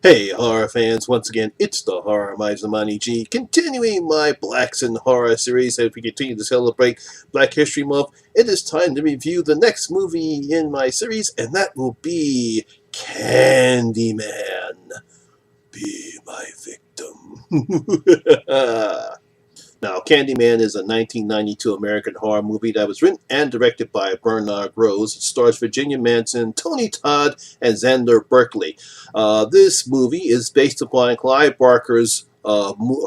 Hey, horror fans, once again, it's the Horror Miser Monty G, continuing my Blacks in Horror series as we continue to celebrate Black History Month. It is time to review the next movie in my series, and that will be Candyman. Be my victim. Now, Candyman is a 1992 American horror movie that was written and directed by Bernard Rose. It stars Virginia Manson, Tony Todd, and Xander Berkeley. This movie is based upon Clive Barker's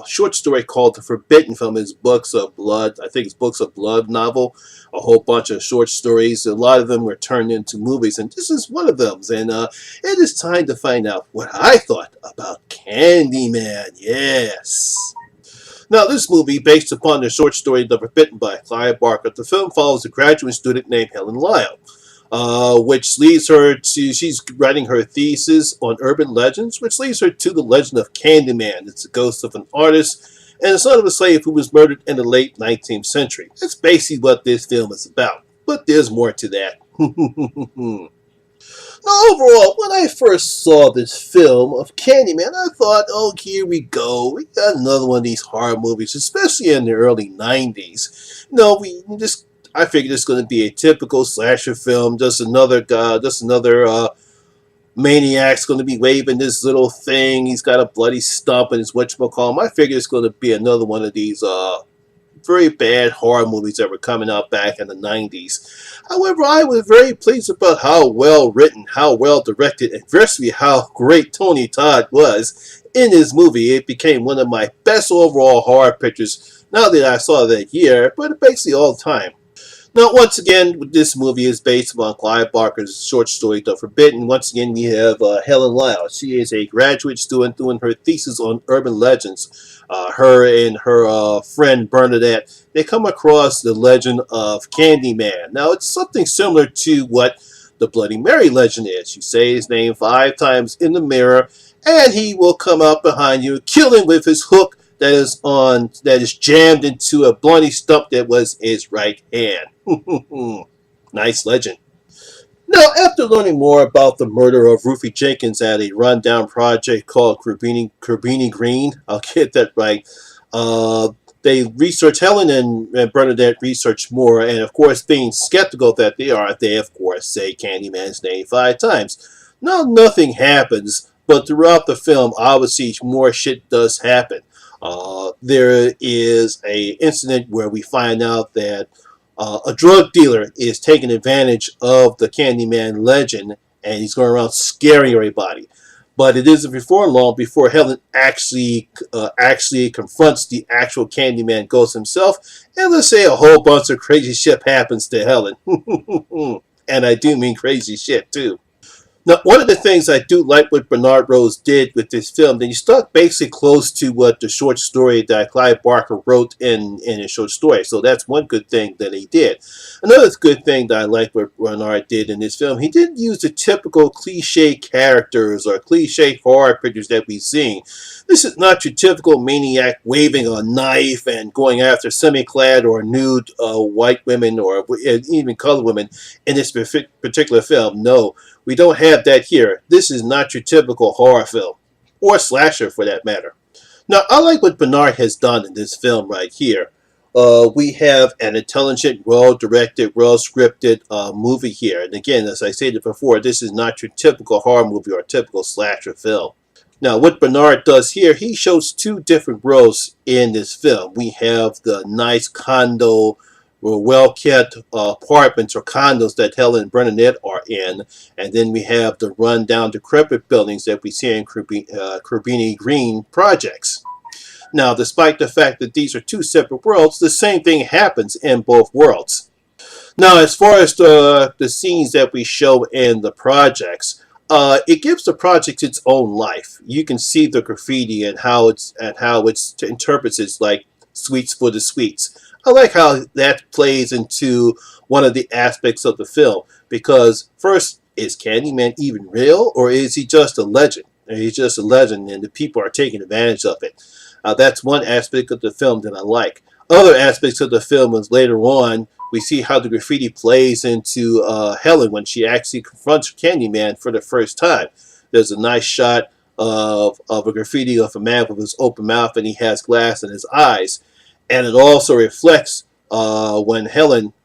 short story called The Forbidden from his Books of Blood. I think it's Books of Blood novel. A whole bunch of short stories. A lot of them were turned into movies, and this is one of them. And it is time to find out what I thought about Candyman. Yes. Now, this movie, based upon the short story The Forbidden by Clive Barker, the film follows a graduate student named Helen Lyle, which leads her to, she's writing her thesis on urban legends, which leads her to the legend of Candyman. It's the ghost of an artist and the son of a slave who was murdered in the late 19th century. That's basically what this film is about, but there's more to that. Now, overall, when I first saw this film of Candyman, I thought, oh, here we go. We got another one of these horror movies, especially in the early 90s. I figured it's going to be a typical slasher film. Just another guy, maniac's going to be waving this little thing. He's got a bloody stump in his whatchamacallit. I figured it's going to be another one of these very bad horror movies that were coming out back in the 90s. However, I was very pleased about how well written, how well directed, and especially how great Tony Todd was in this movie. It became one of my best overall horror pictures, not that I saw that year, but basically all the time. Now, once again, this movie is based upon Clive Barker's short story, The Forbidden. Once again, we have Helen Lyle. She is a graduate student doing her thesis on urban legends. Her and her friend Bernadette, they come across the legend of Candyman. Now, it's something similar to what the Bloody Mary legend is. You say his name 5 times in the mirror, and he will come out behind you, killing with his hook that is jammed into a bloody stump that was his right hand. Nice legend. Now, after learning more about the murder of Ruthie Jenkins at a rundown project called Cabrini Green, I'll get that right, they research, Helen and Bernadette research more, and of course, being skeptical that they of course say Candyman's name 5 times. Now, nothing happens, but throughout the film, obviously, more shit does happen. There is a incident where we find out that a drug dealer is taking advantage of the Candyman legend, and he's going around scaring everybody. But it isn't before long before Helen actually confronts the actual Candyman ghost himself, and let's say a whole bunch of crazy shit happens to Helen. And I do mean crazy shit too. Now, one of the things I do like what Bernard Rose did with this film, that he stuck basically close to what the short story that Clive Barker wrote in his short story. So that's one good thing that he did. Another good thing that I like what Bernard did in this film, he didn't use the typical cliche characters or cliche horror pictures that we've seen. This is not your typical maniac waving a knife and going after semi-clad or nude white women or even colored women in this particular film. No. We don't have that here. This is not your typical horror film, or slasher for that matter. Now, I like what Bernard has done in this film right here. We have an intelligent, well-directed, well-scripted movie here. And again, as I stated before, this is not your typical horror movie or typical slasher film. Now, what Bernard does here, he shows 2 different worlds in this film. We have the nice condo, well-kept apartments or condos that Helen and Bernadette are in, and then we have the run-down, decrepit buildings that we see in Cabrini Green projects. Now, despite the fact that these are 2 separate worlds, the same thing happens in both worlds. Now, as far as the scenes that we show in the projects, it gives the projects its own life. You can see the graffiti and how it interprets it, like Sweets for the Sweets. I like how that plays into one of the aspects of the film, because first, is Candyman even real, or is he just a legend? He's just a legend and the people are taking advantage of it. That's one aspect of the film that I like. Other aspects of the film is later on, we see how the graffiti plays into Helen when she actually confronts Candyman for the first time. There's a nice shot of a graffiti of a man with his open mouth and he has glass in his eyes. And it also reflects when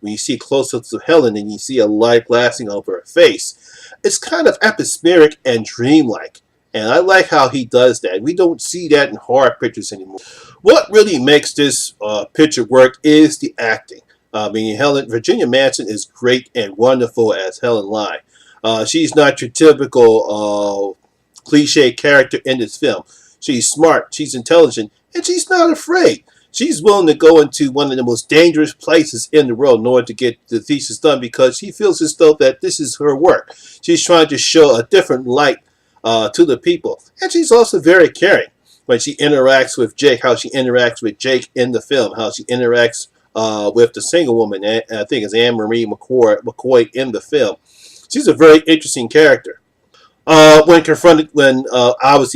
you see close-ups of Helen and you see a light glassing over her face. It's kind of atmospheric and dreamlike. And I like how he does that. We don't see that in horror pictures anymore. What really makes this picture work is the acting. Virginia Madsen is great and wonderful as Helen Lai. She's not your typical cliche character in this film. She's smart, she's intelligent, and she's not afraid. She's willing to go into one of the most dangerous places in the world in order to get the thesis done because she feels as though that this is her work. She's trying to show a different light to the people. And she's also very caring when she interacts with Jake, how she interacts with Jake in the film, how she interacts with the single woman, I think it's Anne-Marie McCoy in the film. She's a very interesting character. Obviously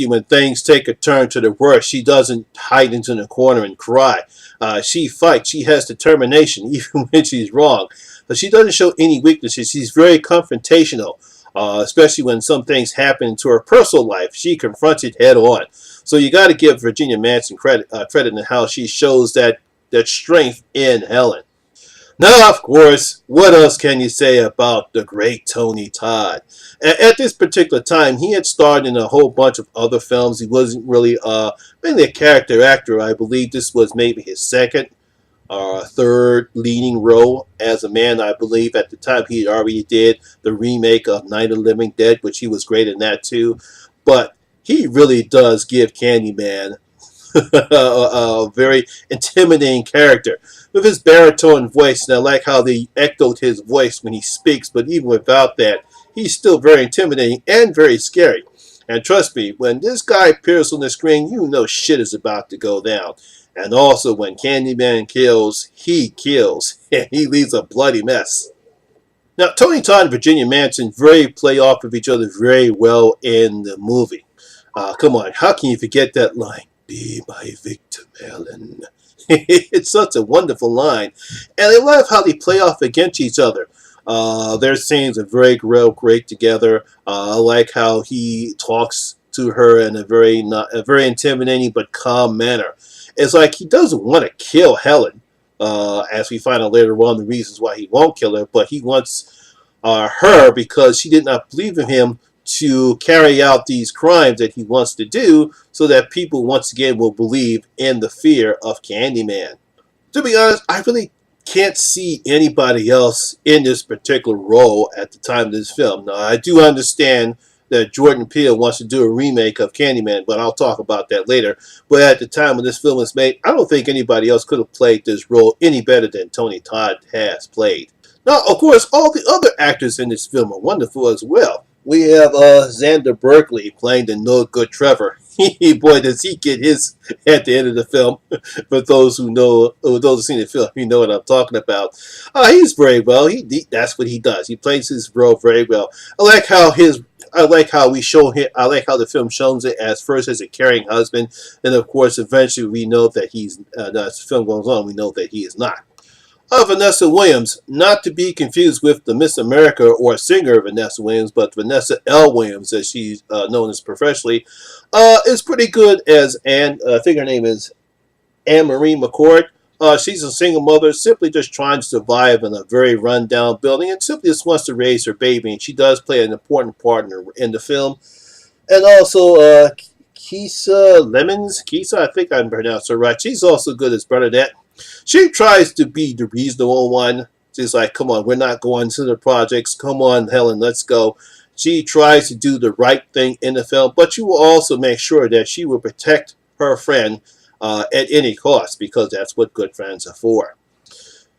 when things take a turn to the worst, she doesn't hide into the corner and cry. She fights. She has determination even when she's wrong. But she doesn't show any weaknesses. She's very confrontational, especially when some things happen to her personal life. She confronts it head on. So you got to give Virginia Madsen credit in how she shows that strength in Helen. Now, of course, what else can you say about the great Tony Todd? At this particular time, he had starred in a whole bunch of other films. He wasn't really mainly a character actor. I believe this was maybe his second or third leading role as a man. I believe at the time he already did the remake of Night of the Living Dead, which he was great in that too. But he really does give Candyman a very intimidating character with his baritone voice, and I like how they echoed his voice when he speaks, but even without that, he's still very intimidating and very scary. And trust me, when this guy appears on the screen, you know shit is about to go down. And also, when Candyman kills, he kills, and he leaves a bloody mess. Now, Tony Todd and Virginia Madsen play off of each other very well in the movie. Come on, how can you forget that line? Be my victim, Helen. It's such a wonderful line. And I love how they play off against each other. Their scenes are very great together. I like how he talks to her in a very intimidating but calm manner. It's like he doesn't want to kill Helen, as we find out later on the reasons why he won't kill her, but he wants her because she did not believe in him to carry out these crimes that he wants to do so that people once again will believe in the fear of Candyman. To be honest, I really can't see anybody else in this particular role at the time of this film. Now, I do understand that Jordan Peele wants to do a remake of Candyman, but I'll talk about that later. But at the time when this film was made, I don't think anybody else could have played this role any better than Tony Todd has played. Now, of course, all the other actors in this film are wonderful as well. We have Xander Berkeley playing the no good Trevor. Boy, does he get his at the end of the film. For those who know, or those who've seen the film, you know what I'm talking about. He's very well. That's what he does. He plays his role very well. I like how we show him. I like how the film shows it as first as a caring husband, and of course, eventually we know that he's. As the film goes on, we know that he is not. Vanessa Williams, not to be confused with the Miss America or singer Vanessa Williams, but Vanessa L. Williams, as she's known as professionally, is pretty good as Anne. I think her name is Anne-Marie McCoy. She's a single mother, simply just trying to survive in a very run-down building, and simply just wants to raise her baby. And she does play an important part in the film. And also, Keisa Lemons. Keisa, I think I pronounced her right. She's also good as Bernadette. She tries to be the reasonable one. She's like, come on, we're not going to the projects. Come on, Helen, let's go. She tries to do the right thing in the film, but she will also make sure that she will protect her friend at any cost, because that's what good friends are for.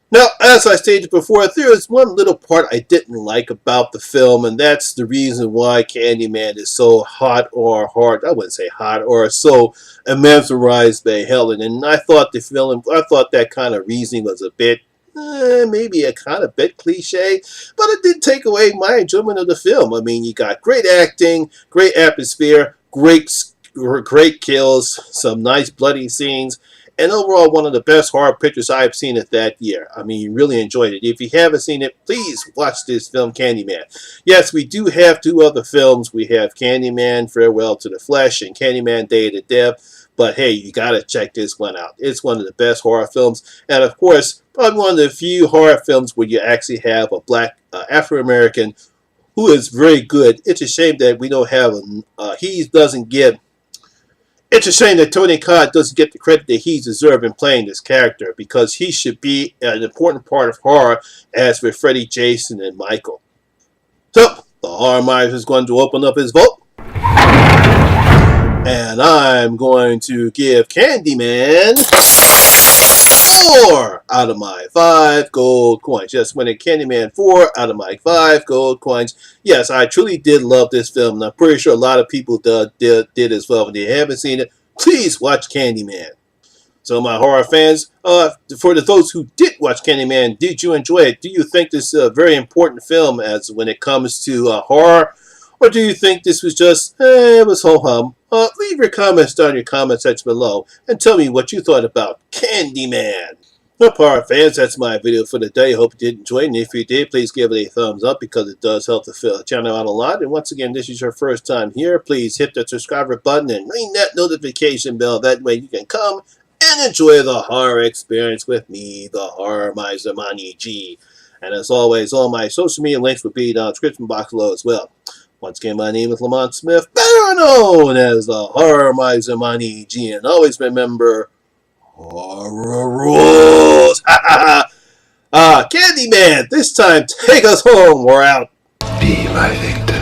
Now, as I stated before, there is one little part I didn't like about the film, and that's the reason why Candyman is so hot or hard. I wouldn't say hot, or so mesmerized by Helen. And I thought that kind of reasoning was a bit, maybe a kind of bit cliche, but it did take away my enjoyment of the film. I mean, you got great acting, great atmosphere, great kills, some nice bloody scenes. and overall one of the best horror pictures I've seen it that year. I mean, really enjoyed it. If you haven't seen it, please watch this film, Candyman. Yes, we do have two other films. We have Candyman, Farewell to the Flesh, and Candyman, Day of the Dead. But hey, you gotta check this one out. It's one of the best horror films. And of course, probably one of the few horror films where you actually have a black Afro-American who is very good. It's a shame that we don't have it's a shame that Tony Todd doesn't get the credit that he's deserved in playing this character, because he should be an important part of horror, as with Freddy, Jason, and Michael. So, the Horror Miser is going to open up his vote. And I'm going to give Candyman 4 out of my 5 gold coins. Yes, when it Candyman 4 out of my 5 gold coins. Yes, I truly did love this film, and I'm pretty sure a lot of people did as well. If they haven't seen it, please watch Candyman. So my horror fans, for those who did watch Candyman, did you enjoy it? Do you think this is a very important film as when it comes to horror? Or do you think this was just, it was ho-hum? Leave your comments down in your comment section below and tell me what you thought about Candyman. Well, horror fans, that's my video for the day. I hope you did enjoy it. And if you did, please give it a thumbs up, because it does help the channel out a lot. And once again, this is your first time here, please hit the subscribe button and ring that notification bell. That way you can come and enjoy the horror experience with me, the Horror Miser Monty G. And as always, all my social media links will be down in the description box below as well. Once again, my name is Lamont Smith, better known as the Horror Miser Monty G. And always remember, horror rules! Ha ha ha! Candyman, this time take us home. We're out. Be my victim.